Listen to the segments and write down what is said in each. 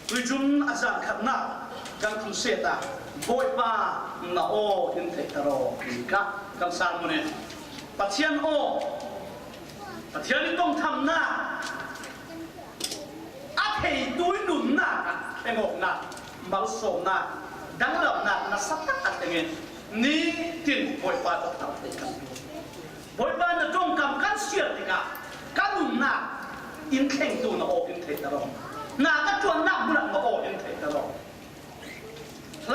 ตุยจุนอาจารย์ขัดนักกันทุเสตาบอยป้านาโออินเทตโรอีกะกันสารมุนีปัจเจียนโอปัจเจียนนี่ต้องทำหน้าอาเทตุยหนุนหน้าเองอกหน้ามาโซหน้าดังเหล่านั้นนัสตักอัดเองนี่ทิ้งบอยป้าต้องทำเองบอยป้าน่ะจงกำกันเสียติกะกันหนุนหน้าอินเข่งตัวนาโออินเทตโรน่าก็ชวนนักบุรุษนาโออินเทตโร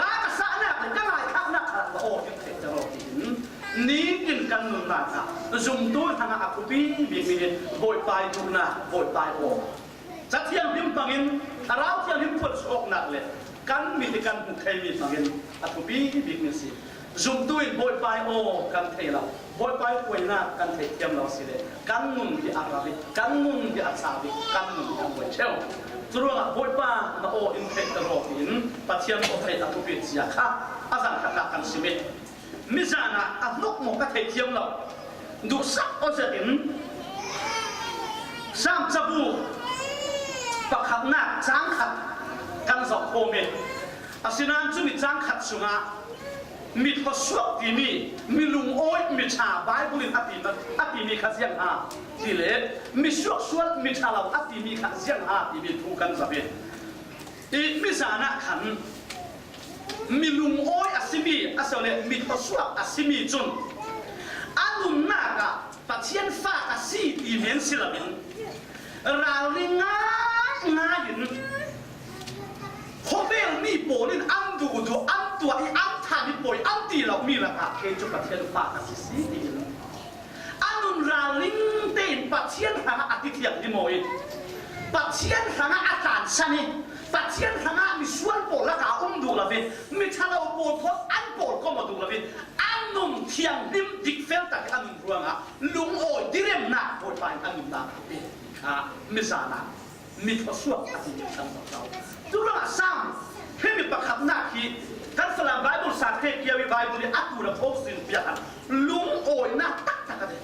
ลากษาหน้าเป็นก็หลายครั้งนักขัดนาโออินเทตโรนี่กินกันหนุนหน้าจุ่มตัวทางอาคุปีบีมีบอยป้าดูหน้าบอยป้าโอจะเที่ยงพิมพ์ปังอินเราเที่ยงพิมพ์ฝนสกหนักเลยกันมีแต่กันหุกใครมีปังอินอาคุปีบีมีสิจุ่มตัวบอยป้าโอกันเทเราบอยป้าคุยหน้ากันเทเทียมเราสิเลยกันมุนที่อาราบิกันมุนที่อาซาบิกันมุนที่บอยเชลจุดว่าบอยป้านาโออินเทตโรอินปัจเจียนโอเทอาคุปีเสียค่ะอาจารย์ขัดนักกันสิเมมิจานะอันนกมกเทเทียมเราดูสักโอเซตินสามจับูปักขัดหน้าจ้างขัดกันสองโคเมอาศินันจุมิจ้างขัดสุงามีทศวรรษที่มีลุงโอ้ยมีชาบายบุรินอติมีขัดเสียงหาที่เละมีสวกสวดมีชาเราอติมีขัดเสียงหาที่มีทุกันสับเองอีมิจานะขันมีลุงโอ้ยอาศิมีอาเซเลมีทศวรรษอาศิมีจุนอันนุนนากะปัจเจียนฟ้าอาศิตีเมนศิลปินเราลิงง่ายเขาเบลมีโปนินอันดูอันตัวอันทานิโปยอันตีเรามีละค่ะเคจุปัจเจียนฟ้าอาศิสีตีอันนุนเราลิงเต้นปัจเจียนหางอาทิตย์อย่างที่โมยปัจเจียนหางอาจารย์ชนิปัจเจียนหางมีส่วนโปละกาดูละวิมีชาเราโปทดอันโปก็มาดูละวิอันนุ่มเทียงดิมดิกเฟลตักอันนุ่มพวงอ่ะลุงโอยดิเรมนาโอยไปอันนุ่มนาเป็นมิจานะมีทศวรรษอาทิตย์ทั้งสองเราจุลาซ้ำให้มีประคับหน้าที่กันสลามไบเบิลศาสตร์เกี่ยวกับไบเบิลอัตุระโพสินเปียกันลุงโอยน่าตักกันเลย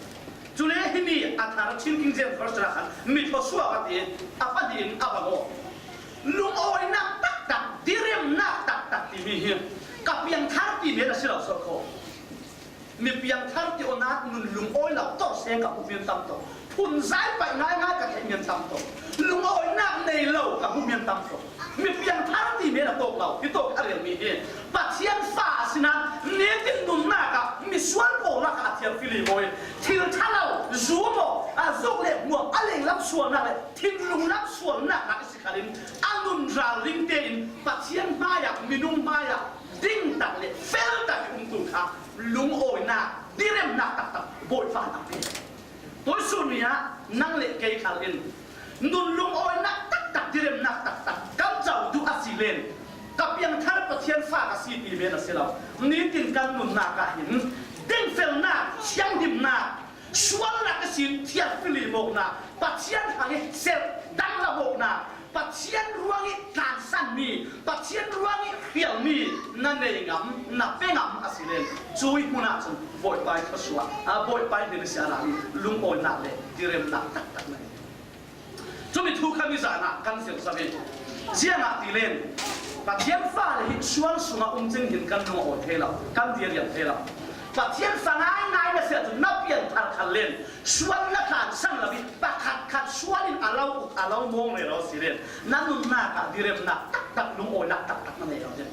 จุเลหินีอัฐานชินกินเจมส์ฟอร์สระกันมีทศวรรษอาทิตย์อาปดินอาบังโอลุงโอยน่าตักดิเรมน่าตักที่มีเหี้ยกับเพียงท่าที่มีแต่สิ่งเราสกปรกมีเพียงท่าที่อนัดนุนลุงโอยเราต้องเสียกับผู้มีตั้มโตพุ่นสายไปง่ายกับผู้มีตั้มโตลุงโอยน่าในเรากับผู้มีตั้มโตมีเพียงท่าที่มีแต่โตเราที่โตอะไรมีเหี้ยปัจเจียนฟ้าสินะเนื้อที่นุนหน้ากับมีส่วนโปละกับเทียมฟิลิโมยที่ท่าเราจูโมจุกเล็บมัวอะไรรับส่วนนั่นเลยทิ้งลุงรับส่วนนั่นนักสิขารินอันนุนราลิงเตนปัจเจียนมาอยากมีนุ่มมาอยากดิ้งตักเลยเฟลตักตุ่มครับลุงโอยน่าดิเรมน่าตักโบยฟ้าตักเป็นตัวส่วนนี้นั่งเล็กเกยขาลินนุนลุงโอยน่าตักดิเรมน่าตักกำเจ้าดูอาศิเลนกับยังท่านปัจเจียนฟ้ากับสีปีเมนสิเรานี่ตินกันนุนน่ากะหินดิ้งเฟลน่าเชียงดิมน่าชวนนักสินเทียฟิลิโมกน่าปัจเจียนทางเซลดังละโมกน่าปัจเจียนรวงอีการสั่นมีปัจเจียนรวงอีเขียวมีนั่นเองนับเป็นอาศิเลนช่วยมุนาจนบอยไปทศวรรษบอยไปเดินเสียหลังลุงโอยนักเลยที่เริ่มนักตักเลยจนมีทุกขมิจานะกันเสียงสบิเจียนักที่เล่นปัจเจียนฟ้าเลยชวนสุมาจึงเห็นกันลุงโอยเทเรากันเดียร์เทเราปัจเจียนฟ้าง่ายๆเนี่ยเสียจนนับเปลี่ยนทางคันเล่นชวนนักการสั่งระบิปักขัดชวนอินอาเรามองเลยเราสิเล่นนั่นนุ่นนักที่เริ่มนักตักลุงโอยนักตักนั่นเองเราเนี่ย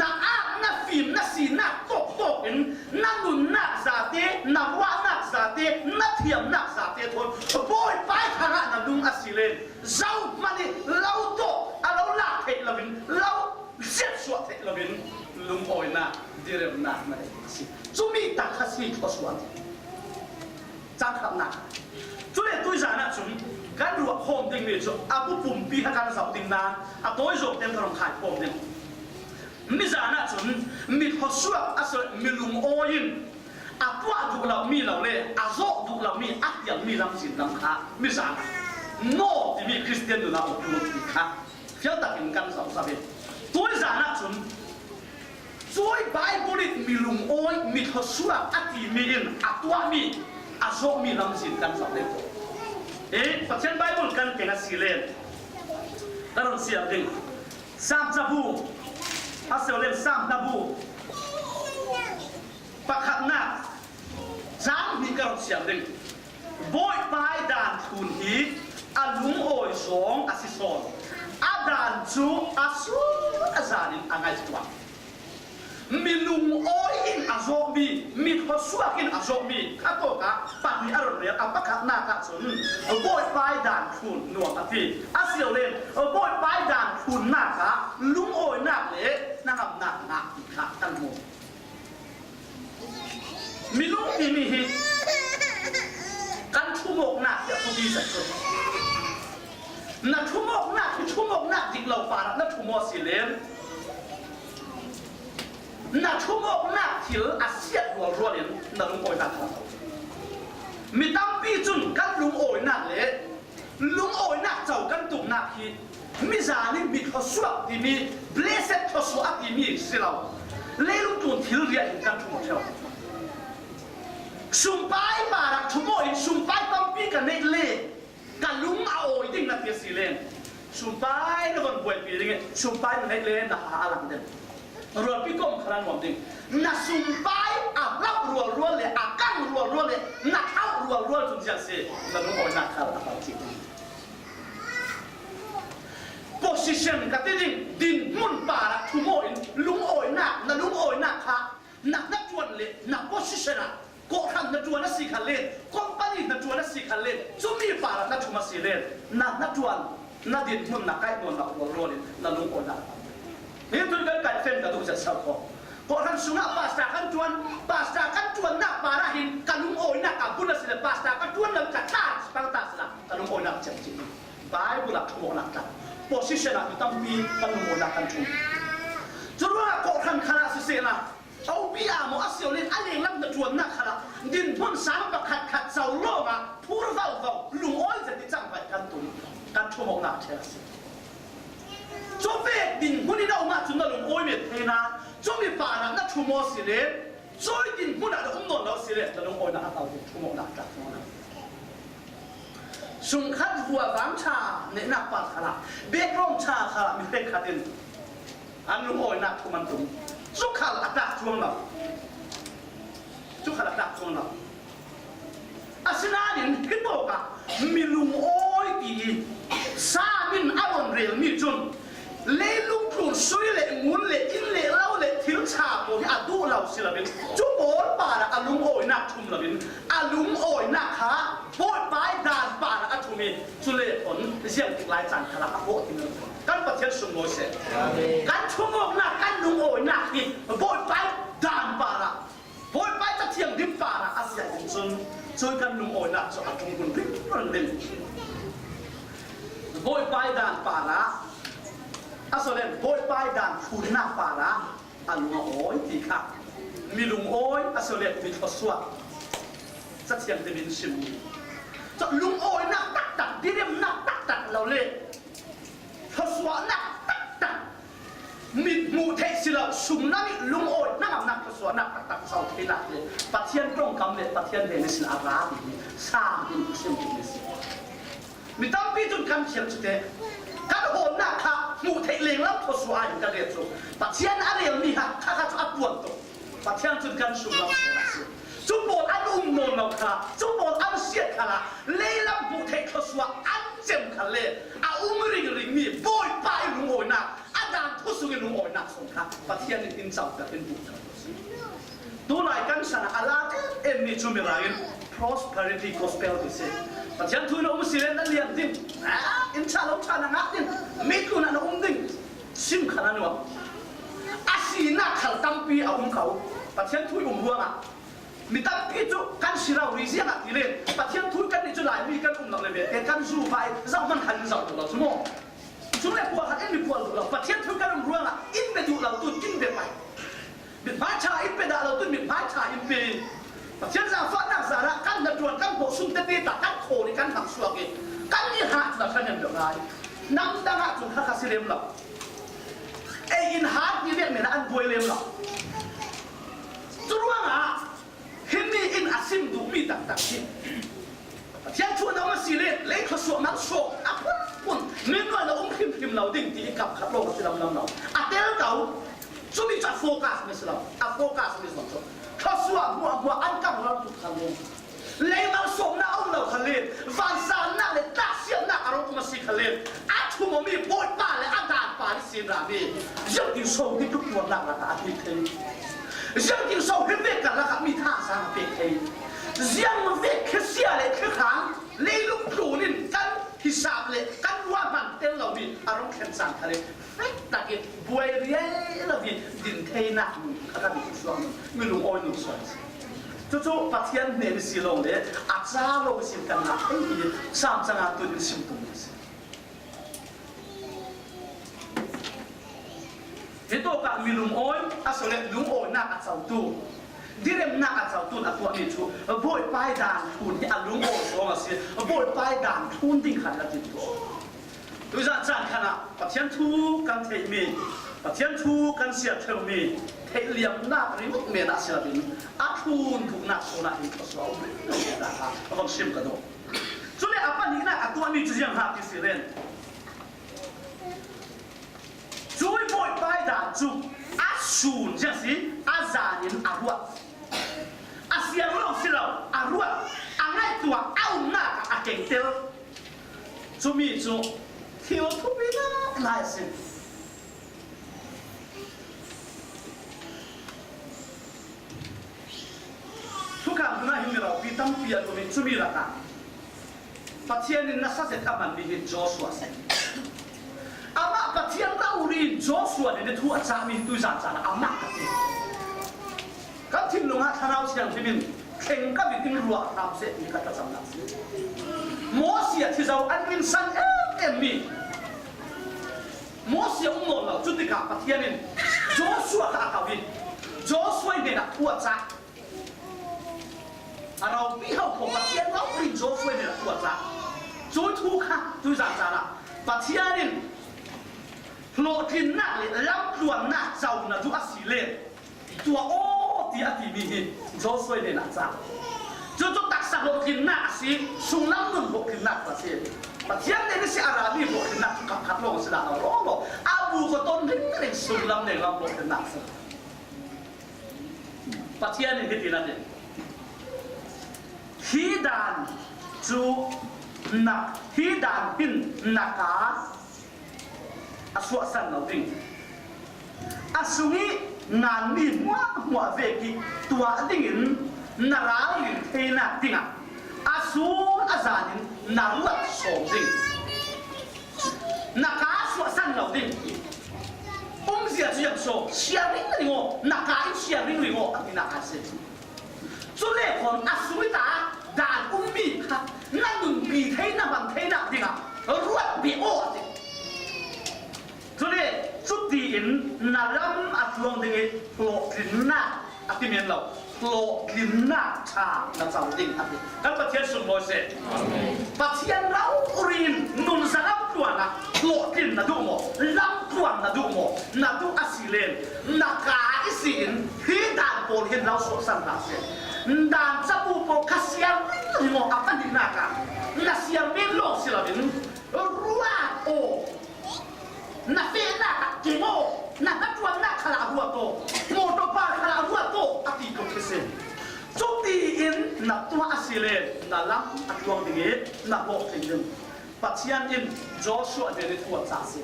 นักอาบนักฟิล์มนักสีนักตกเป็นนักนุ่นนักซาเต้นักว่านักซาเต้นักเทียมนักซาเต้ทนโบยไปขนาดนั้นลุงอาศิเลนเจ้ามันนี่เราโตเราลากเทลวินเราเสียสวดเทลวินลุงโอยนักที่เริ่มนักนั่นเองสิจุมีตักขสีทศวรรษจังขับนักจุเลยตุยจานะจุนการรวบโฮมดิ้งนี่จุอาบุปุ่มปีหัการสับดิ้งนาตัวจบเต็มกระดองขายโฮมดิ้งมิจานะจุนมีทศวรรษอาศัยมีลุงโอยินตัวดูเรามีเราเลยโซดูเรามีอย่างมีลำสินลำขามิจานะโน่ที่มีคริสเตียนดูเราดูดีค่ะเที่ยวตัดกันกันสองสามีตัวจานะจุนช่วยไบเบิลมีลุงโอยมีทศวรรษที่มีอินตัวมีโซมีลำสินกันสองเลยปัจจัยไบเบิลกันเก่งสิเลน ตลอดเสียงดึงสามจับูอาเซลเลนสามจับูประคับหน้าจางมีกระเสียงดึงบอยปลายด่านทุนฮีอาลุงโอยสองอาศิสอนอาด่านจูอาสูอาจารินอังไงตัวมีลุงโอยอินอาโซมีทศวกินอาโซมีข้าโตกะปากมีอารมณ์เรียกประคับหน้ากะสนบอยปลายด่านทุนหน่วงอาทีอาเซลเลนบอยปลายด่านทุนหน้ากะลุงโอยหน้าเละนะครับหน้าขาตั้งโมมีลุงที่มีฮิกันชั่วโมงหนักอย่าพูดดีสักคนนักชั่วโมงหนักที่ชั่วโมงหนักจิกเราปาร์นักชั่วโมงสิเลนนักชั่วโมงหนักที่อาเซียนรัวๆเนี่ยนักลุงโอยหนักมีตั้งปีจุนกันลุงโอยหนักเลยลุงโอยหนักเจ้ากันตุ่มหนักที่มีจานี่มีทศวรรษที่มีเบลเซตทศวรรษที่มีสิเราเลี้ยงตุ่มที่เรียนกันชั่วโมงเท่าชุมไปมารักชั่วโมงชุมไปต้องปีกันเนตเล่กันลุงเอาอีดิ่งนักเทียสิเลนชุมไปนักบอลบวยปีดิ่งชุมไปเนตเล่นะหาหลังเด่นรัวปีกงขนาดหวานดิ่งนักชุมไปอาลับรัวเลยอากังรัวเลยนักเอารัวจนเสียเสียนักลุงโอยนักขาดอะไรจริง position กันดิ่งดินมุนป่ารักชั่วโมงลุงโอยนักลุงโอยนักค่ะนักจวนเลยนัก position อะก็ทำนักจวนนักสี่ขันเล่นคอมพานีนักจวนนักสี่ขันเล่นจุมีป่ารักนักชุมาสี่เล่นนักจวนนักดินมุนนักไก่นวลนักรัวเลยนักลุงโอยนักนี่ตัวกันไก่เฟ้นกับตัวจะเศร้าคอก็ทำสุนัขภาษากันจวนนักป่าระหินกันลุงโอยนักกับคุณสิเลภาษากันจวนนักจัดตาสปังตาสละกันลุงโอยนักจริงๆไปบุหรี่ชั่วโมงนักกัน position นักตั้งปีกันลุงโอยนักกันจุจุดว่าก็ทำขนาดเสียนะเอาปีอาโมอาเซียเลนอะไรลังจะจวนนักขนาดดินพ้นสามกับขัดเสาโลมาพูดเฝ้าลุงโอยจะติดจังไปกันตุนกันชั่วโมงนักเช่นสิจงเวกดินคนนี้เรามาจุนเราลุงโอยเม็ดเทนะจงมีป่านักชั่วโมงสิเลนจอยดินคนนั้นอุ้มนอนเราสิเลนเราลุงโอยนักเอาชั่วโมงนักจัดนะสุงขัดหัวบางชาในนักปัดขนาดเบกร้องชาขนาดมีเด็กขัดดินอันลุงโอยนักทุมันตุนจุกขัดดักช่วงเราจุกขัดดักช่วงเราอาศินาเนี่ยขึ้นบอกอะมีลุงโอ้ยตีซาบินอารมณ์เรียลมีจุนเลี้ยลุงครูช่วยเลี้ยงุนเลี้ยอินเลี้ยเล่าเลี้ยทิ้งชาโมที่อาดูเราสิละบินจุบอลป่าละอาลุงโอยนักชุมละบินอาลุงโอยนักฮะโบยปลายด่านป่าละอาชุมีจุเล่ผลเสี่ยงติดลายจันทร์ขลักโบทิ้งเลยกันประเทศสุโขทัยกันชั่วโมงนักกันลุงโอยนักนี่โบยปลายด่านป่าละโบยปลายจะเที่ยงดิบป่าละอาเซียนจนช่วยกันลุงโอยนักจะอาชุมกุนริบรันเด่นโบยปลายด่านป่าละอาส่วนเล่นโบยปลายด่านคุณหน้าป่าละอาลุงโอยตีค่ะมีลุงโอยอาส่วนเล่นมีทศวรรษจะเที่ยงจะมีชิมจะลุงโอยนักตักที่เรียกนักตักเราเล่นทศวรรษนักตักมีมูเทศิลาสุมนั่นลุงโอยนักทศวรรษนักตักเสาที่หลักเลยปะเทียนตรงคำเลยปะเทียนเดนิสอาราบีสร้างเป็นเชิงเดนิสมีตั้งปีจนกันเขียนสุดเองกันโหนนักค่ะมูเทเลี้ยงแล้วทศวรรษกันเรียนสุปะเทียนอะไรมีฮะข้าจะอัดวนตัวปะเทียนจนกันสุมเราเสียจุบอลอันนนเราค่ะจุบอลอันเสียค่ะละเลี้ยงมูเททศวรรษอันเจ็มค่ะเลยริงมีโบยไปลุงโอยนักอาจารย์ทุสุกิลุงโอยนักสงครามปะเทียนในดินเสาแต่เป็นบุตรตัวไหนกันชนะอะไรเอ็มนี่จุมีอะไร prosperity gospel ที่เสปะเทียนทุนเราไม่เสียนั่นเรียนดิ้งอินชาเราชนะงัดดิ้งไม่ทุนนั่นอุ้มดิ้งชิมขนาดนั้นวะอาศีนักขัดตั้งปีเอาอุ้มเขาปะเทียนทุนอุ้มรัวอ่ะมีตั้งปีจุกันสิเราวิเศษอ่ะที่เล่นปะเทียนทุนกันนี่จุหลายมีกันอุ้มเราเลยแต่กันสู้ไปเรามันหันเราตัวเราสมองช่วงแรกพวกเขาเอ็นมีพวกเราปะเทียนทุนกันอุ้มรัวอ่ะอินไปดูเราตุนกินไปไปมีพระชาอินไปด่าเราตุนมีพระชาอินไปปะเทียนจะฟังนักสาระกันนักจวนกันโบสุ่มเตะตากันโคนี่กันหักสวกเองกันนี่หักเราขนาดเดียวกันน้ำดังหักจุดหักสิเลมเราไอ้อินหักนี่เรียกเหมือนอันบวยเลมเราจุดว่าอ่ะเห็นมีอินอาซิมดูมีต่างๆที่เจ้าชวนเรามาสิเลเล็กเขาสวมนักโชกอ่ะ ปุ่นมินว่าเราพิมเราดิ่งตีกับขับลงสิเราเราเตลเก่าช่วงนี้จะโฟกัสไม่สิเราโฟกัสไม่สิเราเขาสวมหัวอันกับเราทุกครั้งเลยมาส่งหน้าเอาเราทะเลวันสานหน้าเลยตักเสียหน้าอารมณ์มาสิทะเลทุ่มมีปวดป่าเลยอาการป่าที่สิรามียังกินโซ่ที่ทุกตัวหลักละอาทิตย์เลยยังกินโซ่ที่เวกันละมีท่าสร้างเป็นเองยังเวกแค่เสียเลยแค่ครั้งเลยลุกครูนี่กันฮิสาบเลยกันว่ามันเต้นเรามีอารมณ์แข็งสั่นทะเลเฮ้ยตะกี้บวยเรียเรามีดินเทนักข้าราชการส่วนไม่รู้โอ้ยหนุ่มสวยจู่ๆปัทยันเนี่ยสิลงเลยอาจารย์ลงสิกันนะไอ้ยี่สามจังหวัดตัวนี้สิบตัวนี้เห็นตัวกับมีลุงโอยอาศัยลุงโอยนักอาศัยตัวดิเรมนักอาศัยตัวตัวนี้ชูบ่อยไปด่านทุนที่ลุงโอยสองอาศัยบ่อยไปด่านทุนดิ้งขันละจิตตัวดูจากจานขนาดปัทยันทูกันเทมีปัทยันทูกันเสียเทมีเทเลียมนักริมเมนักเสียบินอาทุนถูกนักโซนาอินทศวรรษนะครับฟังชิมกันดูจุดนี้อาปันนี้นะตัวนี้จะยังหาที่สิเรนช่วยบ่อยไปด่านจุอาสูนจังสิอาจารินอารวดอาเสียงเราสิเราอารวดอาง่ายตัวเอาหน้าอาเก่งเตลจุมีจุเที่ยวทุกปีนะลายสิทุกครั้งที่น่าหิมเราปีตั้มปีอะไรมีจุมีละกันปัจจัยนี้น่าสักเซตอามันมีเห็นโจชัวเซนอามาปัจจัยเราเรียนโจชัวเนี่ยทั่วจามีตุจานจานอามากับทีมลงอ่ะท่านเอาเสียงที่มินเข่งกับวิธีรัวตามเสร็จมีการจำนำโมเสียที่เราอันมินสันเอ็มมีโมเสียอุ้มเราจุดที่กับปัจจัยนี้โจชัวกับอาวินโจชัวเนี่ยทั่วจาเราไม่เข้าของปัจจัยเราเรียนโจชัวเนี่ยทั่วจาโจทุกข์ตุจานจานปัจจัยนี้โลทินนักเลยล้ำตัวนักเจ้าหน้าตัวสิเลตัวโอ้ที่อธิมีโจสวยเนี่ยนะจ๊ะจู่ๆตักสักโลทินนักสิสุนัขนุ่นโลทินนักประเทศประเทศนี้นี่สิอาราบีโลทินนักกับขัดลงสิดาเราโลอาบูก็ต้นเล็กๆสุนัขเนี่ยเราโลทินนักสิประเทศนี้ที่นั่นเนี่ยฮิดานจู่นักฮิดานพินนักอาสวะสันเราดิ้งอาสุนีงานมีหัวเวกิตัวดิ้งนาราลินเทนักดิ้งอาสูอาจารินนารัดสองดิ้งนักอาสวะสันเราดิ้งเสียเสียงโซ่เสียริ่งเลยโง่นักอาเสียริ่งเลยโง่อันนี้นักอาเสียจุดเล็กคนอาสุวิตาด่านมีค่ะนั่นมึงบีเทนักบังเทนักดิ้งรวดบีโอ้ดิ้งจุดนี้จุดที่อินนารัมอัตลงดิ่งโผล่กลิ่นหน้าอัติเมียนเราโผล่กลิ่นหน้าชาณจังดิ่งอัติกันประเทศสุนโมเสสประเทศเราเรียนนุนสลับตัวนะโผล่กลิ่นน่ะดูโมล้ำตัวน่ะดูโมน่ะดูอาศิเลนนักการอิสินที่ด่านโผล่เห็นเราสดสันนาเสด่านจับปูโปคัสยามนี่โมอัปดินาการนักเสียมีโลกสิลาบินรัวโอนักเฟน่าเกโมนักตัวนักขลาหัวโตโมโตปาขลาหัวโตอติโกเคเซจุดที่อินนักตัวอาศิเลนักล้ำอัตวงดิ่งนักบอกถึงดึงปัจจัยอินโจชัวเดริทัวจ่าสิ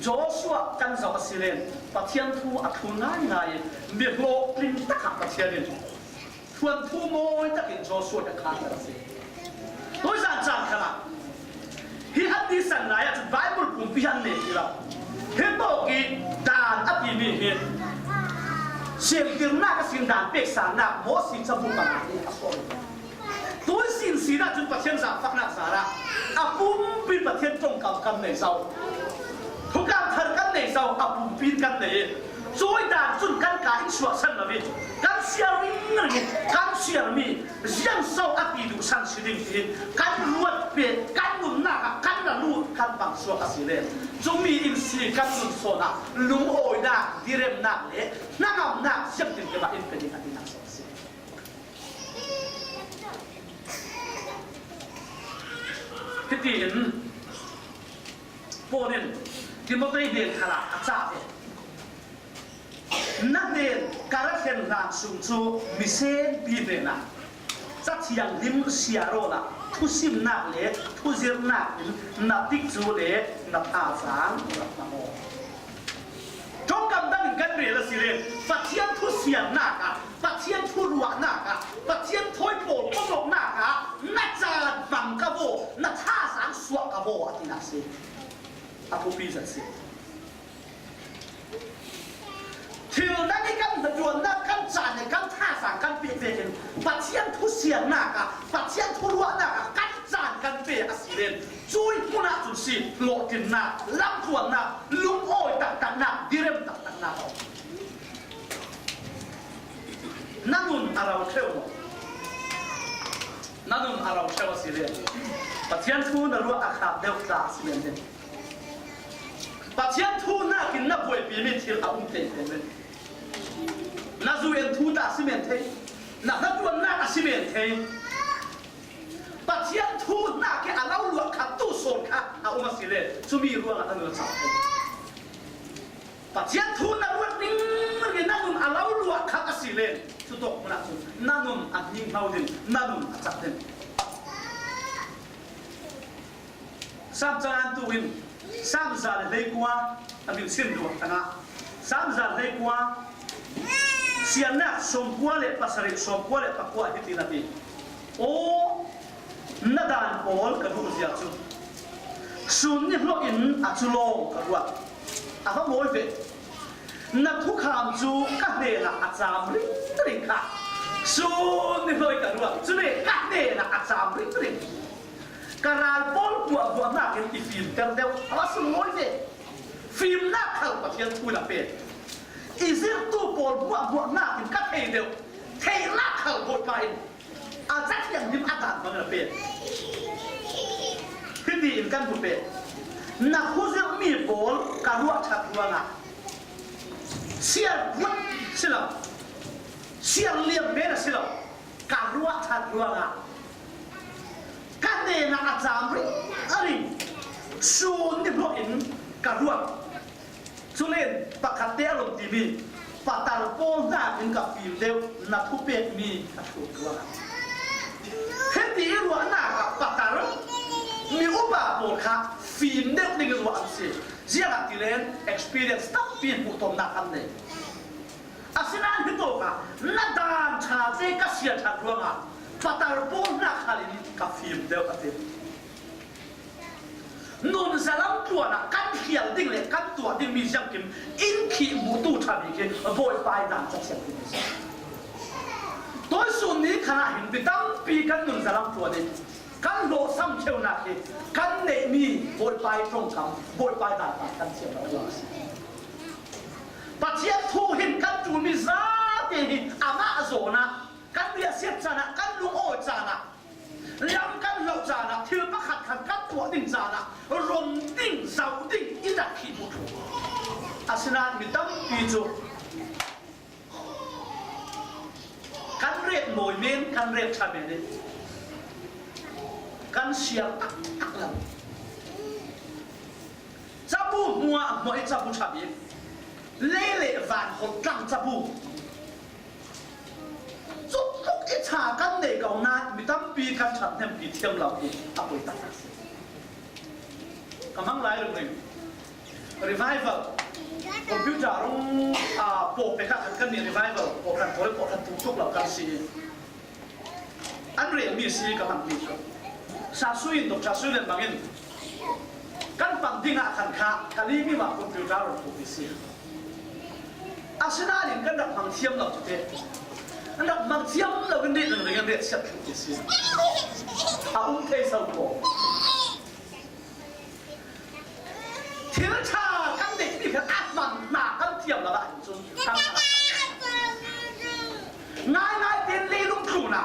โจชัวกันจะอาศิเลปัจจัยทัวอัตวง่ายง่ายมีโลกลิมตะขับปัจจัยอินทวนทัวโมยตะกินโจชัวจะขาดกันสิตัวจานขนาดที่อันนี้สันไหนจุดไบเบิลปุ่มพิฮันเนี่ยที่เราเห็นบอกกี่ด่านอภิมีเหตุเสียงดึงหน้ากับเสียงด่านเปกสารหนักโมสิจะบุกมาที่อัปโปตัวสินสีน่าจุดประเทศสามฝักนักสาระอัปปุ้มปีนประเทศตรงกับกันในเสาทุกการทันกันในเสาอัปปุ้มปีนกันในช่วยด่านจุดกันกายชัวสันนะพี่กันเสียริ่งนี่กันเสียมียังเสาอภิดูสันสิดิ่งที่กันรวดเปลี่ยนกันหนุนหน้ากันละลูกันบังชัวกสิเลนจงมีอินทรีย์กันหนุนโซนะลุงโอยนะดิเรมนะเละนั่งเอาหน้าเสียบถึงจะมาอินเป็นอันนี้นักสอนสิที่อิน ponen Timothy den khala acha na den karakhen ran sum chu misen pi de na cha chiang lim siaro la thu sim na le thu zir na na tik chu le na tha sang na mo trong cầm đang gần rìa là gì lên phát triển thu xiềng nà cả phát triển thu ruộng nà cả phát triển thôi phổ công lộc nà cả nát ra bằng cả vô nát tha sáng suốt cả vô thì nát gì à thu phí rất gì thiếu nát cái căn vật ruộng nát căn tràn này căn tha sáng căn bể về cái phát triển thu xiềng nà cả phát triển thu ruộng nà cả căn tràn căn bể à gì lên chui mua nát chút gì lộ tiền nát lắm ruộng nát lúng ôi tặng nát đi rem tặng nát nanun arau theo nanun arau theo gì lên phát triển thu nà ruộng akap đều cả gì lên phát triển thu nà kinh nà bồi bì mình thiệt ông tiền lên nà dù em thu ta xí men thế nà ruộng nà xí men thế phát triển thu nà cái áo lụa khát tu sồn khát ông mà xí lên chú mi ruộng là người sao phát triển thu nà ruộng nín cái nanun áo lụa khát xí lên chú tộc mà chú nanun ăn nhinh mau đến nanun chặt đến sam cha an tu win sam za lấy qua mình xin được thằng sam za lấy qua xiên nè som qua lệ pasari som qua lệ pakwa hiti nati o nadan all ka ru zia chu sun ni lo in a chu lo ka ruat a ha moi ve na thu kham chu ka ne la a cham ri tri kha sun ni loi ka ruat chu ne ka ne la a cham ri tri karal bol kwa na ke ti film ter deu ala sun moi ve film na khal pa thian thu la pe izir tu bol bua na ke ka thei deu thei la khal bol pa in a chắc thian nim a dan ma la pe khi đi căn bụi bể na khu dưỡng mì bố cả ruộng chặt ruộng à xiên quất xin lỗi xiên liềm bé là xin lỗi cả ruộng chặt ruộng à cái này là giảm rít ấy xuống điểm lộ in cả ruộng cho nên bạc hạt té lồng tivi bạc tàu bông ra đến cả phim đều là thu bể mì cả ruộng à khi đi ruộng nào bạc tàuมีอุบะโบกค่ะฟิล์มเด็กนี่ก็ว่าอันสิเจ้าที่เล่น experience ตั้งปีนผู้ตมนักอันนี้อาศินันที่ตัวค่ะนัดดานชาเจก็เสียชัดรวงอ่ะปัตตาร์ปนนักฮารินกับฟิล์มเดียวกันเองนุ่นสลัมตัวน่ะกันเขียนดิ้งเลยกันตัวดิ้งมีเสียงกิมอินขีมูตูชาบิกินโบยไปดันจะเสียงกิมตัวส่วนนี้ขณะเห็นไปตั้งปีกันนุ่นสลัมตัวนี้กันโลซ้ำเชียวนักเลยกันเนมีบทไปตรงคำบทไปด่านกันเชียวเราอย่างสิปัจเจียทูหินกันจูมิซาเตหิอามาโซนะกันเรียเสียจานะกันลุงโอจานะย้ำกันเราจานะที่ประคัดขันกันตัวดิ่งจานะรมดิ่งเสาดิ่งอินดักขีบุตรอาศินามีตั้งปีจูกันเรียกหน่วยเมนกันเรียกชาเมนกันเสียตักแล้วจับบูมัวมัวไอจับบูชาบีเล่เล่วานคนกลางจับบูจุดทุกอิจฉากันเด็กเอาหน้ามีตั้งปีกันฉันเต็มปีเทียมเราอีกเอาไปตัดกำลังไล่ลงเลย revival คอมพิวเตอร์ลงโปรไปกันเนี่ย revival โปรกันโปรเลยโปรกันทุกเรากันซีอันเรียนมีซีกำลังมีครับชาซุยตกชาซุยเล่นบางอย่างกันปังดิ้งอ่ะขันขากันนี้มีว่าคอมพิวเตอร์เราถูกพิเศษอาศินาลินกันดับมังเทียมเราจุดเด่นกันดับมังเทียมเรากันเด่นหนึ่งกันเด่นเสียถูกพิเศษอาอุ้งเทสเอาโบเทียนชากันเด็กนี่คืออัดมันหนากันเทียมเราละจนทั้งง่ายเด่นเลยลุงถูน่ะ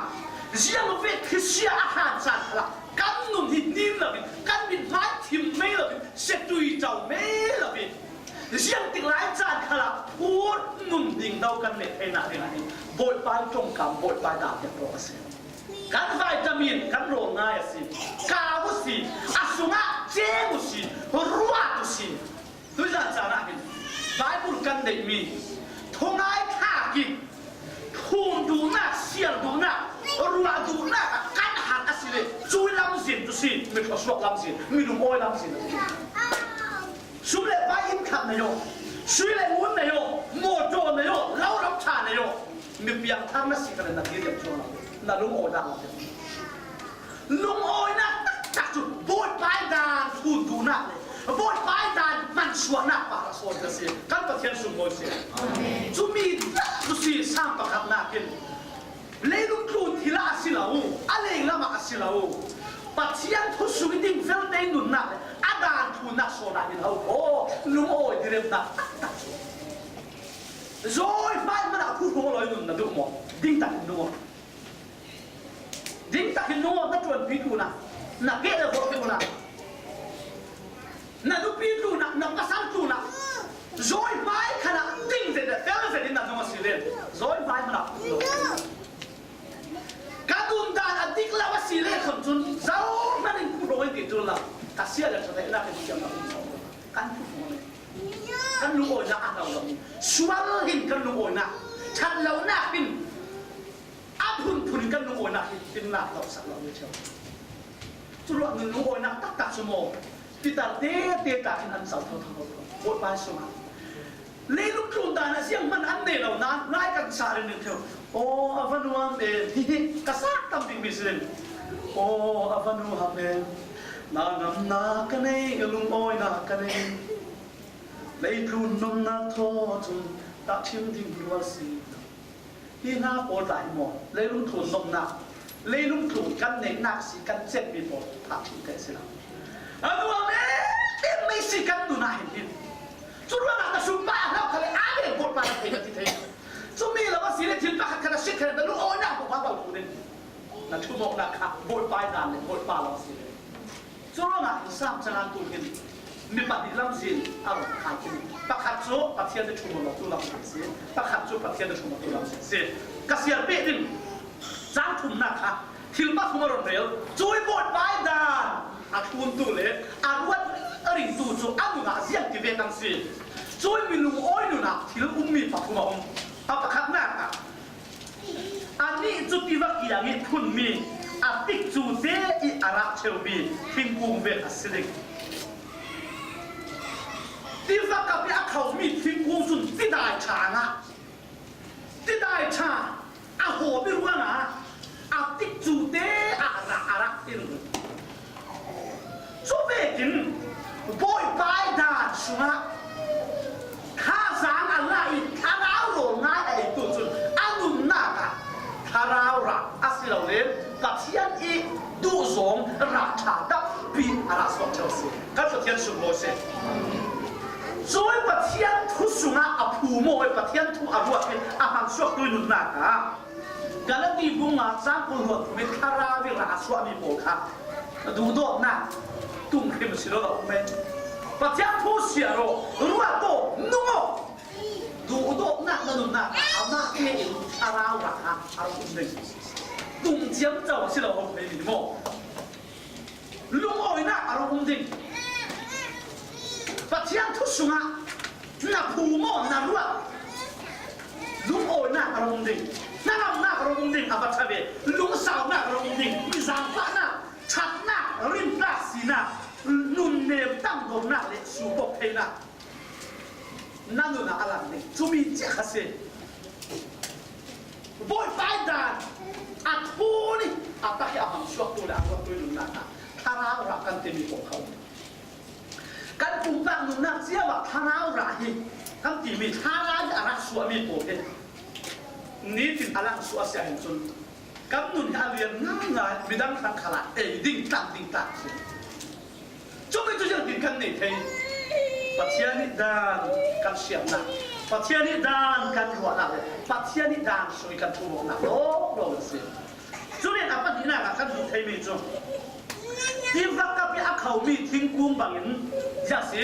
เสียงเวทคือเสียอาหารจัดละกันนุ่มหินนิ่มละบิกันบินไม้ทิมไม่ละบิเสตุยเจ้าไม่ละบิเสียงติดหลายจานขลับพูดนุ่มดิ่งเดากันเม็ดไอ้หน้าไอ้หน้านี่โบยไปตรงกำโบยไปด่าอย่างโปรเซนกันไฟจะมีกันโรงง่ายสิกาวสิอสุงะ เจ้าสิรัวตุสิด้วยจากจาระเป็นไบเบิลกันเด็กมีทงไอ้ข้ากินทูนดูหน้าเสียดูหน้ารัวดูหน้ากันหันอาศิเลช่วยลำสินตุสิไม่ขอสวกลำสินไม่ดูโอยลำสินช่วยเล่ไปอินขับนายกช่วยเล่มุนนายกโมโจนายกเล่ารับชานายกมีเพียงทางนั้นสิกันนักเรียนช่วยเราน่าลุงโอดังลุงโอยนะตักจุดบดปลายดานทูนดูหน้าเลยบดปลายดานมันชวนหน้าปากสวนกันสิกันประเทศสุโขทัยจุมีตุสิสร้างประคับหน้ากินเลยลุงครูที่ละสิลาวอะไรละมาสิลาวปัจจัยทุกสิ่งที่เฟลเดนุนนักอาดานทุนนักโซดาที่เราโอ้ลุงโอ้ยที่เรียบนักโจ้ยไปมันเอาคู่หัวลอยนุนนักดูหมดดิ้งตักนัวดิ้งตักนัวนักจวนพิจูนะนักเกล้าบอกพิจูนะนักดูพิจูนะนักภาษาจูนะโจ้ยไปขนาดดิ้งเสร็จเฟลเสร็จนักดูมาสิเลนโจ้ยไปมันเอาการดานอดีตแล้วว่าสิเลขคนจนเจ้านั่นเองผู้รู้ติดจุลละกษัตริย์จะได้นักเป็นเจ้าหน้าที่กันผู้รู้เลยกันรู้โอยนะเราเราชวนหินกันรู้โอยนะฉันเราหน้าเป็นอาพุนพุนกันรู้โอยนะเป็นหน้าเราสักเราไม่เชื่อจุลเงินรู้โอยนะตักสมองติดตาเตะตาเป็นอันเสาเท่าโอยไปสมาเลลุกครูดานะเสียงมันอันเดียวนะไล่กันสารนึงเถอะโอ้อาฟันูฮัมเองกษัตริย์ตั้มดิ้งมิสเลนโอ้อาฟันูฮัมเองนางำนากันเองลุงโอยนากันเองเลยครูนมนาทอจุนตักชิมดิ้งรัวสีที่หน้าโอดไหลหมดเลยลุงครูนมนาเลยลุงครูกันเนนักสีกันเจ็บมีหมดตักชิมแก่สิละอาฟันูฮัมเองไม่สิกันดูน่าเห็นจุดว่าเราสุ่มบ้าแล้วเขาเลยอาเบะกดมาเองที่เทสุ่มมีแล้วว่าสิ่งที่ปากขนาดชิดขนาดนั้นโอ้ยน่าบอกว่าเราดูนี่นั่นชั่วโมงนักขับบดไปนานเลยบดปลาเราสิจุดว่าเราสร้างชนะตัวกินมีปฏิลำสินอารมณ์ขาดกินปากขัดโซ่ปฏิเสธชั่วโมงเราตัวเราสิปากขัดโซ่ปฏิเสธชั่วโมงตัวเราสิกษัตริย์เป็นดินจ้างทุ่มนักขับทิลมาทุ่มรถเร็วช่วยบดไปนานอาทุนตัวเล็กอาวัดริงตูจูอันนู้นเสียงที่เวทังสิช่วยมีลุงโอ้ยนู่นที่ลุงมีปักหัวอมเอาประคับหน้าอันนี้จุดที่ว่าอย่างนี้คุณมีอาติกจูเดอีอาราเชลบีพิงกุงเวอัสลิกที่ว่ากับที่เขามีพิงกุงจุนที่ได้ชานะที่ได้ชาอาโหไม่รู้นะอาติกจูเดอาราอินช่วยกินบอยไปดาชัวข้าสางอะไรข้าเราโรงงานไอ้ตัวจุนอันนู้นน่ะข้าเราละอาศัยเราเล่นกับเทียนอีดูสงราชาดับปีอาราสวมเชลซีก็จะเทียนสุโขทัยช่วยกับเทียนทุสุงอาภูโมยกับเทียนทุอารวเป็นอาหารสวมด้วยนุ่นน่ะกันแล้วดีบุ้งมาสร้างคนหัวเป็นข้าเราวิราสวมีโบค่ะดูโดดน่ะตุ้งขึ้นมาสิเราเอาไหมปัจจัยผู้เสียโรรู้ว่าโตนุ่งดูโดนักนั่นน่ะเอาหน้าเลี้ยงอาราหลักอารุณหนึ่งตุ้งเจียมเจ้าสิเราเอาไหมนี่มั้งลุงเอาหน้าอารุณหนึ่งปัจจัยทุกสิ่งน่ะผู้มั่วน่ะรู้ว่าลุงเอาหน้าอารุณหนึ่งน่าหน้าอารุณหนึ่งอาบัติเบลุงสาวหน้าอารุณหนึ่งมีสามฟ้าหน้าชัดหน้าริมหน้าสีหน้านุ่นเนมตั้งตรงหน้าเลยสูบเพน่ะนั่นน่ะอะไรเนี่ยจูมีเจ้าเสียบอยไฟดันอัดพูนี่อัดตะกี้อาหารชัวตัวเลยอัดตัวนุ่นน่ะท่าน้ารักกันเต็มที่ของเขากันปุ่มตั้งนุ่นน่ะเสียว่าท่าน้ารักยิ่งทั้งที่มีท่าน้าจะรักชัวมีโปรเทนนี่ถึงอะไรชัวเสียเห็นจนกันนุ่นอาเรียนง่ายๆไม่ดังขันขลังดิ้งตักจุดไม่จุดยังติดกันนี่เท่ปัจจัยนิดานกันเสียงนะปัจจัยนิดานกันหัวหนักปัจจัยนิดานช่วยกันทุ่มหนักโอ้โหสิจุดนี้อะไรนี่นะกันดูเท่ไม่จุดที่ว่ากับพี่อาเขามีทิ้งกุ้งบางอย่างอย่างสิ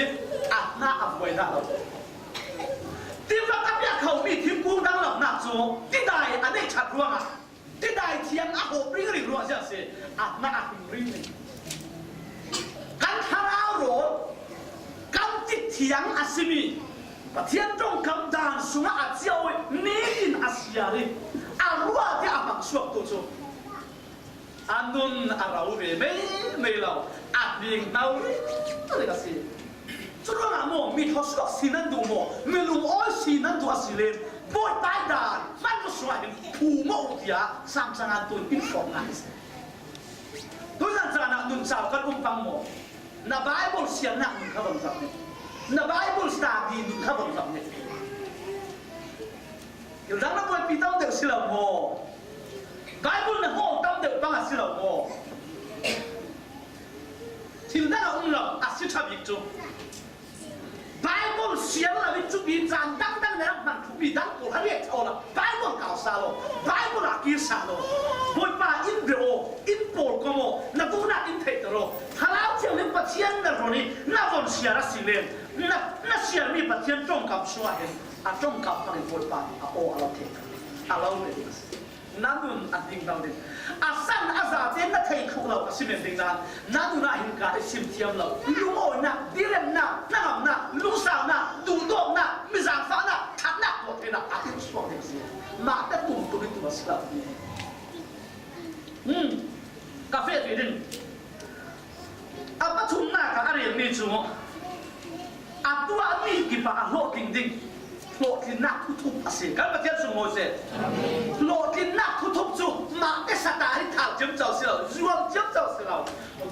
อ่ะน่าอับไว้ได้แล้วที่ว่ากับพี่อาเขามีทิ้งกุ้งดังหลับหนักจูที่ได้อันนี้ชัดร่วงอ่ะที่ได้เทียงอาโหริงริงรัวอย่างสิอ่ะน่าอับริงริงกันข้าว โรกำจิตเถียงอาศิมีปะเทียนตรงคำดานสุงอาเจียวนี้ดินอาเซียริอารัวที่อาบังสวกตัวจูอันนุนอาเราเรไม่เราอัดยิงเราเรอะไรกันสิจุดนั้นโมมีทศกัณฐ์สินันดูโมมีลุงอ้อยสินันดูอาศิเลนบอยตายดานมันก็สวยผู้โมอุทิยาสามสังตุนอินฟอร์มไนส์ตัวนั้นจะนักนุ่งสาวกันฟังโมนาไบเบิลเสียงนักนุ่งข้าบังคับนาไบเบิลสตาร์ดีนุ่งข้าบังคับเนี่ยอยู่ด้านนั้นบอยปีตั้งเด็กสิละโมไบเบิลเนี่ยโมตั้งเด็กบ้างสิละโมที่นั่นเราอาศิชาบิจูไบเบิลเสียงเราบิจูบิจานตั้งเนี่ยมันถูกบิดังกูให้เรียกเอาละไบเบิลข่าวสารโลไบเบิลอากีสารโลบอยป้าอินเบโออินโปลก็โมนักดูนักอินเทอร์โลถ้าเราเที่ยวเล่นปัจเจียนนั่นนี่น่าวันเสียละสิเลนน่าเสียมีปัจเจียนตรงกับสวะเห็นอาตรงกับอะไรบอยป้าอาโออาเราเทกันอาเราเรียนนั่นดูอันดิ้งดาวดิอาสันอาซาเจนนักเทคของเราสิเมนดิ้งนั้นนั่นดูน่าหินการสิมเทียมเราลุงโอยนะดิเรนนะนั่งนะลุงสาวนะดูดอกนะมิจางฟ้านะทัดนะหมดเลยนะอาทิตย์สวะเด็กสิมาแต่ตุ่มตุ่มตัวสิครับกาแฟที่ดินอาปัจจุบันก็อะไรนี่จู่มั้งอาตัวนี้กี่ปะอาโลกินดิ้งโลกินนักทุบอาศัยกันมาเทียบสมมติโลกินนักทุบจู่มาแต่สตาร์ที่ข่าวจิ้มเจ้าสิเรารวมจิ้มเจ้าสิเรา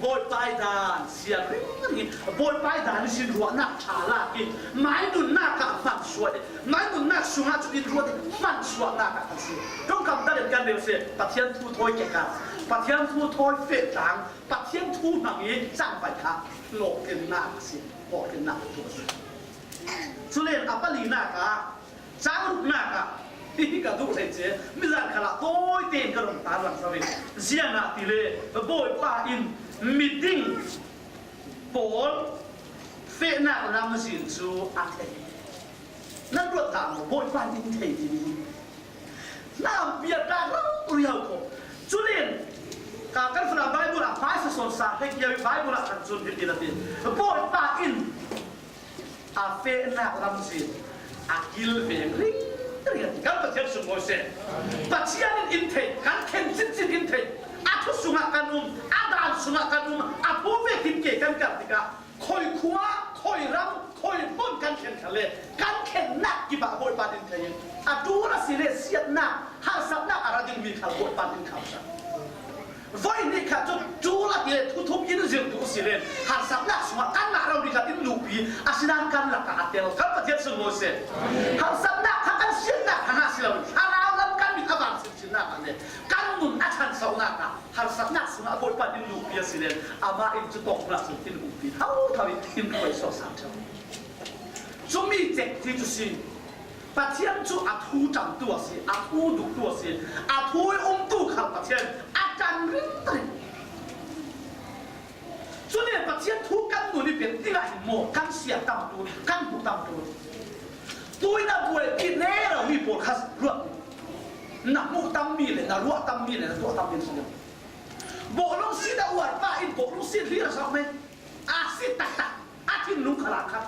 บอยไปดานเสียริ่งนี่บอยไปดานนี่สิรัวนักชาลากินไม่ดุนนักกับฟันสวยไม่ดุนนักสุนัขจุดรัวดิฟันสวยนักกับสิต้องคำได้กันเดียวสิปะเทียนทูถอยเก่งกันปะเทียนทูถอยเฟดจังปะเทียนทูหนังนี้จังไปค่ะโลกินนักสิโลกินนักทุบสิสุเลนอัปลีนักะจังนักะที่กระดูกเสียมิจฉาขลังโต้ยเตียนกระดงตาหลังสวิเสียนักทีเลยบอยป้าอินมิดดิ้งโปลเฟนักรำสินซูอาเทนั่นรถตามบอยป้าอินเทดีน้ำเบียดกันเราเรียวโคสุเลนการฟังไบเบิลอ่ะพายสอนสารให้เกี่ยวกับไบเบิลอ่ะกันจนที่ละทีบอยป้าอินอาเฟนักรำสินอากิลเวงริงกันประเทศสมมติปัจจัยอินเทกันเข็นจิตอินเทอาทุสุมากันอาดานสุมากันอาผู้เวทินเกกันกันติกาคอยขวาคอยรำคอยป้นกันเข็นทะเลกันเข็นนักกี่บาบอยปาดินเทยอาดูละสิเลเสียนักหาสับนักอาราดินมีข่าวบอยปาดินข่าวซะวันนี้ข้าจะจูละเกลทุบยินเสียงดูสิเลหาสับนักสมากันนักเราดิกันอินลูปีอาศินันกันละกันเตลกันประเทศสมมติหาสับนักกันเสียนักหาสิเราหาเราลำกันมีขบังสินักอันนี้กันมุนอาชันสาวนักหาสับนักสมาบอยปาดินลูปีสิเลอามาอินจุดตกพลัสตินลูปีเท่าอินไปสองสามเท่าจุมีเจ็ดที่จุสิประเทศจู่อาทูจังตัวสิอาทูดุตัวสิอาทูตู้ขับประเทศอาจารย์ริมตริส่วนเนี่ยประเทศทูกันหนุนนี่เป็นที่ไรโมกันเสียตามตัวกันบุตามตัวตัวน่ะบวยกินเน่เรามีโปรคัสรวดน่ะมุตามมีเลยน่ะรวดตามมีเลยน่ะตัวตามมีสิ่งโบลงสิดอวดป้าอินโบลงสิที่เราสักไหมอาสิตักตักอาทิตย์นุ่งขลาครับ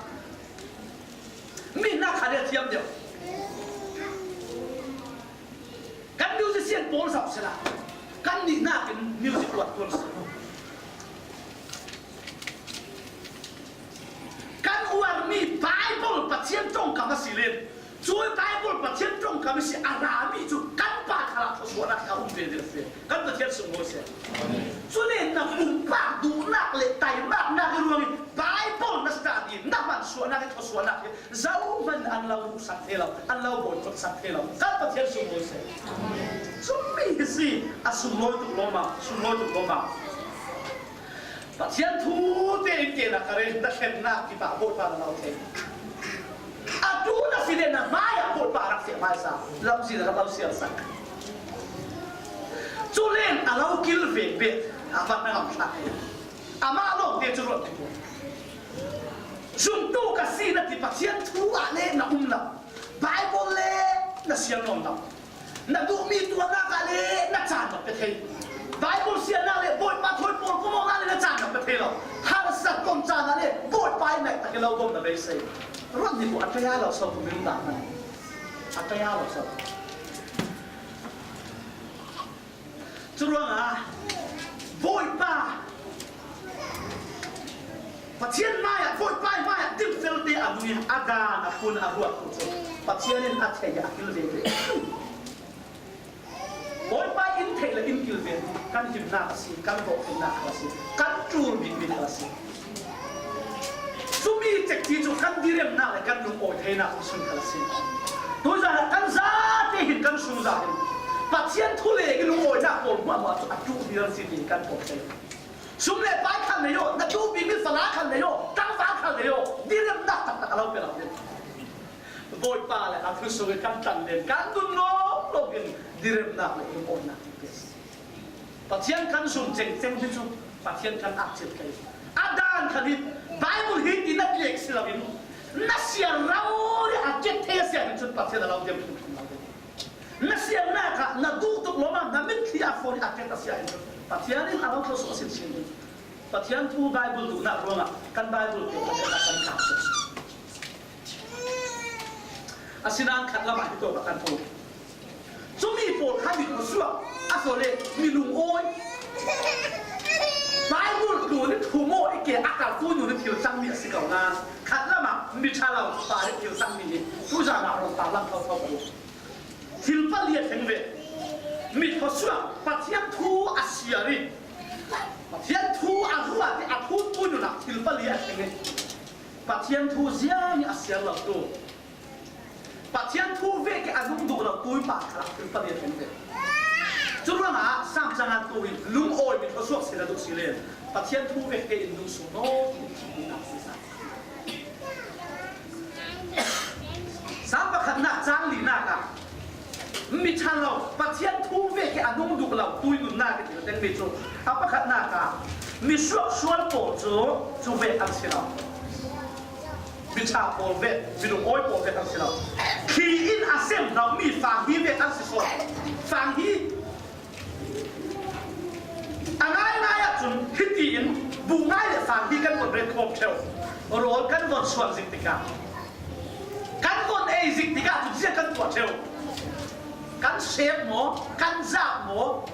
มีหน้าขาเดียวเทียมเดียวกันมิวสิเซียนโปลสับสละกันนี่หน้าเป็นมิวสิกวัดโปลสับกันอวดมีไบเบิลประเทศตรงกับสิเลนช่วยไบเบิลประเทศตรงกับสิอารามีจุกันปากขลังสวนนักเขาอุ้มเดียดเสียกันประเทศสมมติเสียช่วยเนี่ยนักอุ้มปากดูนักเล็กไตมากนักรวมไบเบิลนักสตาร์ดีนักมันสวนนักเขาสวนนักเจ้ามันอันเราสักเทเราอันเราบดสักเทเรากันประเทศสมมติเสียช่วยมีสิอาสมมติตุกลมาสมมติตุกลมาประเทศทูเตยเกนักเรนนักเข็นนักที่ป่าโบดป่าเราเองอาดูนักสิเดนักมาอยากโบดป่ารักเสียไม่ซาเราสิเราเราเสียสักจุเลนเราคิลเวเบ็ดอาฟันนักอัมชักอามาลงเดจุรติบุจุนตูกัสีนักที่ประเทศทูอะไรนักนักไบเบิลเล่นักเสียงนนท์นักดูมีตัวนักอะไรนักจานนักเป็นไบเบิลเสียนักเลยบอยมาถอยปนก็มองนักเลยนักจานนักเป็นเราฮาร์สัตโต tom chana le boy pai mek ta ke lo gom na be se ron ni ko ataya lo so ko min da na ataya lo so chuang boy pa pathian maya boy pai maya tim fel te aduya aga na kun arua ko pathian in athaya akil ve boy pai in thela in kil ve kan him na asi kan bo na asi kan tur bi bi asi sumi tek ti chu kan direm na le kan lu o the na sun asi to za kan za te hin kan sun za hin pathian thu le ki lu o na ko ma ma chu atu bi ran si tin kan bo the sum le pai kan le yo na tu bi mi sala kan le yo tang fa kan le yo direm na tak tak lo pe la boy pa le a thu so kan tan le kan du no lo bin direm na le o na pathian kan sum cheng cheng ti chu pathian kan ak chet kai adan khani bible hi ti na lek silawin na sia rau ri a chet the sia chu pathian la dem na sia na ka na du tu lo ma na min thi a for a chet sia pathian ni alo ko so sin sin pathian tu bible tu na ronga kan bible ke kan ka so asinan khatla ma to kan tu chumi por khabi ko suwa asole milung oi bible tu ni thumo ike akal fu nu ni thil sang mi asikau na khatla ma mi chala pa ni thil sang mi ni tu ja na ro ta lam thau thau ko thil pa lia theng ve mi ko suwa pathian thu asiari pathian thu arua ti athu tu nu na thil pa lia theng pathian thu zia ni asiar la tu pathian thu ve ke anung du la tu pa khala thil pa lia theng ve chuang sam changa tu lum oi mi ko suak sila du sile pathian thu ve ke in du su no ni na sa sam pa khat na chang li na ka mi chan lo pathian thu ve ke anung du la tu nu na ke ten mi chu a pa khat na ka mi suak sual po chu ve ang sila mi cha po ve mi du oi po ve ang sila khi in asem na mi fang hi ve ang si so fang hi angai ngai chun hiti in bu ngai le fang hi kan kon red khop theu rol kan kon suan ziktika kan kon ei ziktika tu sia kan to theu kan sep mo kan za mo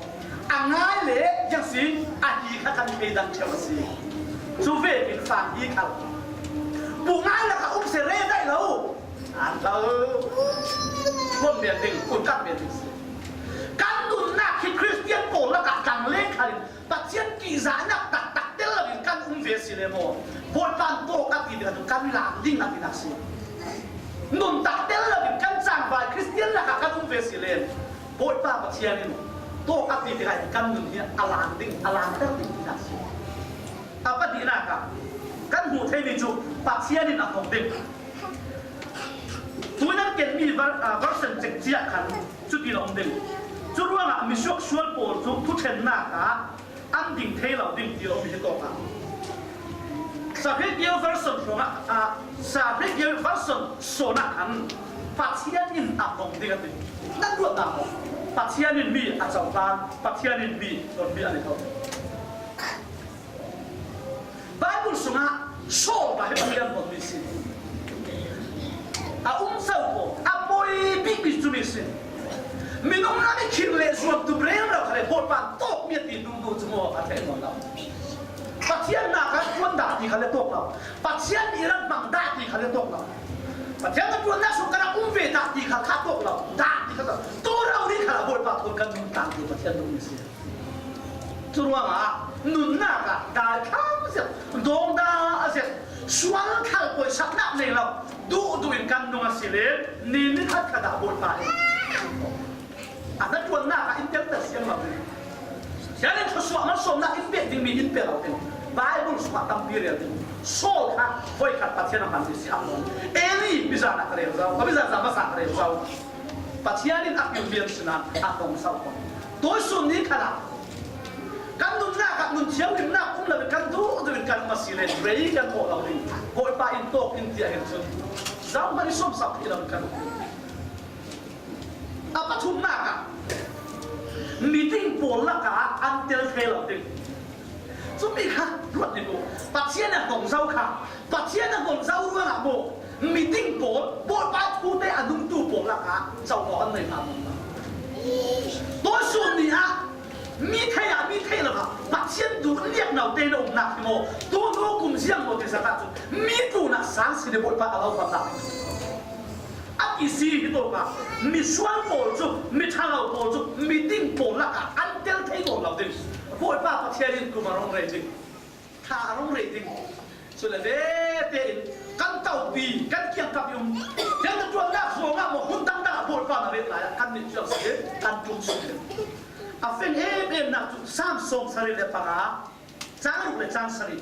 angai le yang sin a hi kha kan ei dan theu si chu ve in fang hi khal bu ngai la ka se re dai lo an lo kon bian ding kun kan bian ding kan dun na ki Christian po la ka kang le khalin pathian ki za nak tak tak tel la kan ve si le mo bol pan to ka ti da kan la ding na ti na si nun tak tel la kan chang vai Christian la ka kan ve si le bol pa pathian ni to ka ti da kan nun ni alang ding alang tel ti na si apa di na ka kan hu thei ni chu pathian ni na hong ding tu nan ken mi version check chia kan chu ti long ding chu ruang mi suak sual por chu thu then na ka an ding thei lo ding ti om hi ko ka sa phek ye version ronga sa phek ye version sona kan pathian in a hong ding ati nan ru na ho pathian in mi a chau tan pathian in mi don mi ani tho bible sunga so ba he bian bon mi sin a sau ko a boy big bi tu mi sin minum na ni kirle suap tu brain ra khare bot pa tok mi ti du du chmo a the no la pathian na ka tuan da ti khale tok la pathian iran bang da ti khale tok la pathian ka tuan na su kana ve da ti kha kha tok la da ti kha to ra ri khala bot pa thon kan ta ti pathian du mi si chuwa ma nun na ka da kham se dong da a se sual khal poi sak na nei la du du in kan no asile ni ni khat kha da bot pa ada tuan na ka intel ta siang ma be siang ni so ma so na in be ding mi in pe la te bible so ma tam period so ka hoi khat pathian na pan si am non eli biza na kare zau ba biza za ba sa kare zau pathian in ak yu bian sina a tong sa ko to so ni khala kan nun na ka nun chiang lim na kum la kan du du kan ma si le rei kan ko la ri hoi pa in tok in ti a hen chun zau ma ni som sa ki la kan apa thum na ka meeting pol la ka antel thela ding chúng mình khác luật này bộ bắt chiến là gồng rau khác bắt chiến là gồng rau luôn là bộ meeting bộ ba thu tế anh đúng tu bộ là cả giàu có anh này làm tôi xuân đi à mi thấy là bắt chiến đủ liệt nào tên ông nạp mồ tôi nó cùng riêng một cái sao mi tu là sáng sinh để bộ ba áo quần nạp áp ý gì cái đồ mà mi xoan bộ chút mi thang lầu bộ chút meeting bộ là cả anh tên thấy bộ nào đi bộ ba bắt chiến cũng mà rong rating thà rong rating cho nên để căn tàu bì căn kiêng cặp dùng nếu như chúng ta xuống à một hôn tăng đã bộ ba là biết lại căn định chưa sẽ căn trung xuống à phim em nạp Samsung sari le para trang lúc le trang sari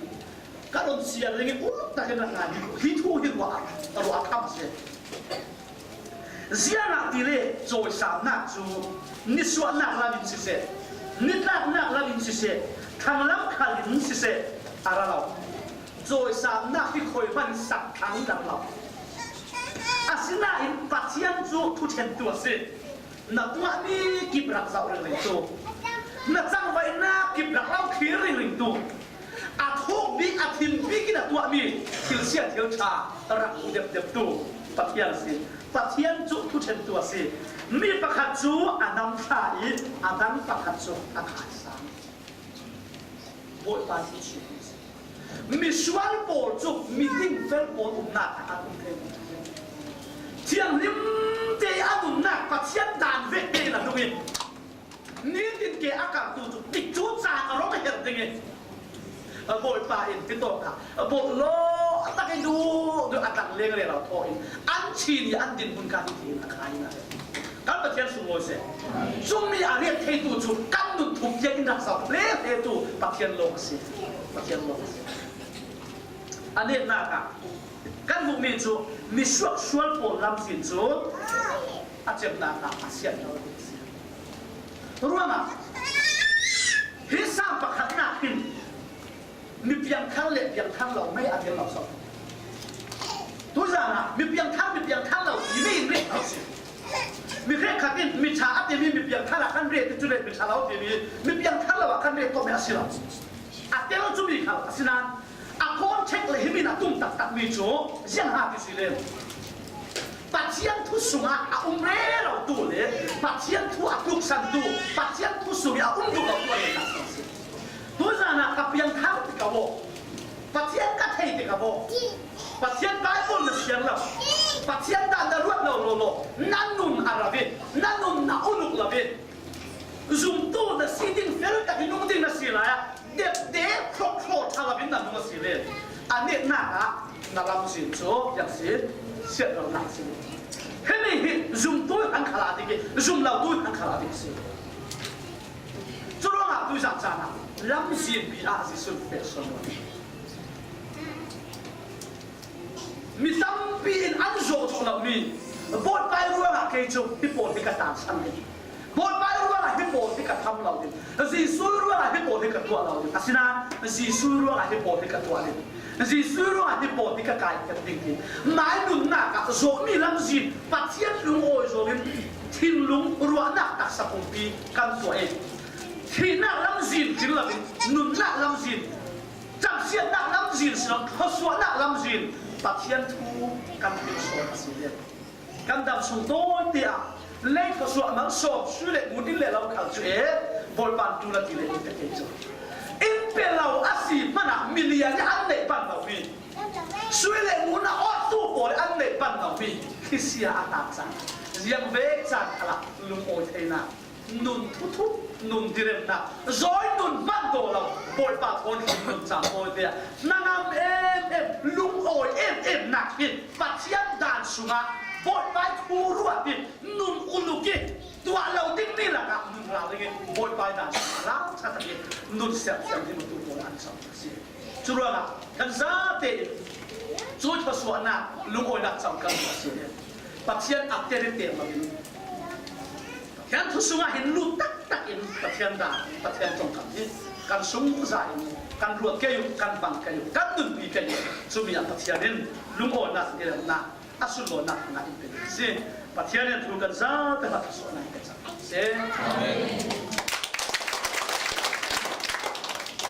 các đồng chí là những ta cái là ngài hít thu hít quả ta lo áp sẽ riêng là tỷ lệ rồi sao nạp chú nít suất nạp là bình sẽ nít nạp là bình sẽ thằng lắm khá bình sẽ à lao rồi sao nạp thì khôi văn sẵn thắng đằng lao à xin lại bắt chiến chú thu tiền tua sẽ na tua ni kịp rắc rau rừng tu, na trang vậy na kịp rắc rau khí rừng tu, à thuốc bi à thìn bi cái na tua mi thiếu xiên thiếu trà, rắc đẹp tu, bắt thiên chú thu chân tua si, mi bắt hạt chú à nằm khai, à đang bắt hạt chú à khai sáng, bội ba chi chi, mi xoan bổ chú mi tinh phèn bổ nát à cũng thế. Chiang lim te anun nak pathian dan ve te la dungin ni tin ke akar tu tik chu cha ka ro ka her dingi boi pa in ti to ka bo lo ta kai du atak leng le la tho in an chi ni an din bun ka ti na khai na kan pathian su ngoi se zum mi a riat thei tu chu kan nu thuk ye in rak sa le te tu pathian lo si pathian lo ane na ka kan bu mi chu mi suak sual pol lam sin chu a chem na ka asian lo ruama hi sam pa khat na hin mi piang thang le piang thang lo mai a thel lo so tu za na mi piang thang lo ni mai re lo si mi re khatin mi cha ate mi piang thang la kan re tu le mi cha lo te mi piang thang lo kan re to me asila a te lo chu mi kha asina a kon check le himi na tum tak mi chu jiang ha ti si le bắt chiến thu sung à umre lo tu le bắt chiến thu a tuk san tu bắt chiến thu sung a du lo tu le tu za na ka piang thang ti ka bo bắt chiến ka thei ti ka bo bắt chiến bai pon na siang lo bắt chiến da da ruat lo nan nun arabe nan nun na unuk la be zum tu na sitting fel ka nung ding na sila ya de krok thala bin na nung sile ane na ka na lam sin cho yak sin siat lo na sin hemi hi zum tu an khala di ke zum lao tu an khala di sin chu lo nga tu sa cha na lam sin bi a si sun pe son mi tam pi in an zo chu la mi bot pai ru nga ke chu pi pon ti ka ta san ni bot pai ru nga pi pon ti ka tham lao di si su ru nga pi pon ti ka tua lao di asina si su ru nga pi pon ti ka tua di si su ru nga pi pon ti ka kai ka ding ki mai nun na ka zo mi lam zin pathian lung oi zo lim thin lung ru na tak sa pong pi kan tua e thin na lam zin jin la nun na lam zin cham sian na lam zin sa khoswa na lam zin pathian thu kan pi so asile kan dam sung to tia lấy cái số mà số suy lệ muốn đi lệ lâu khảo chế vội bàn tu là tỷ lệ một cái chỗ in bề lâu asi mà na million anh lệ bàn đầu vi suy lệ muốn là ót tu bồi anh lệ bàn đầu vi khi xia ăn tạm sang riêng về sang là lùng ôi thế nào nun thu nun direm na rồi nun ban đồ lâu bồi bàn thôn nun sang ôi thế nam em lùng ôi em nặng hin bắt chiang đàn sung à bội bài thu ruột đi nun uluki tua lâu tinh đi là cả nun lao đi bội bài đàn lao sát đi nun xem đi một tu bổn ăn xong gì chú rồi à cần giá tiền chú cho số na lung ôi đặt xong cần gì bác sĩ áp tiền tiền mà mình hiện thu sung à hiện lút tắc in bác sĩ trong cầm đi cần sung dài cần ruột cây cần bằng cây cần nun bị cây chú mình bác sĩ đến lung ôi đặt tiền na asul lo nak na impedisi pathian yang tukan za ke hak so na ke sa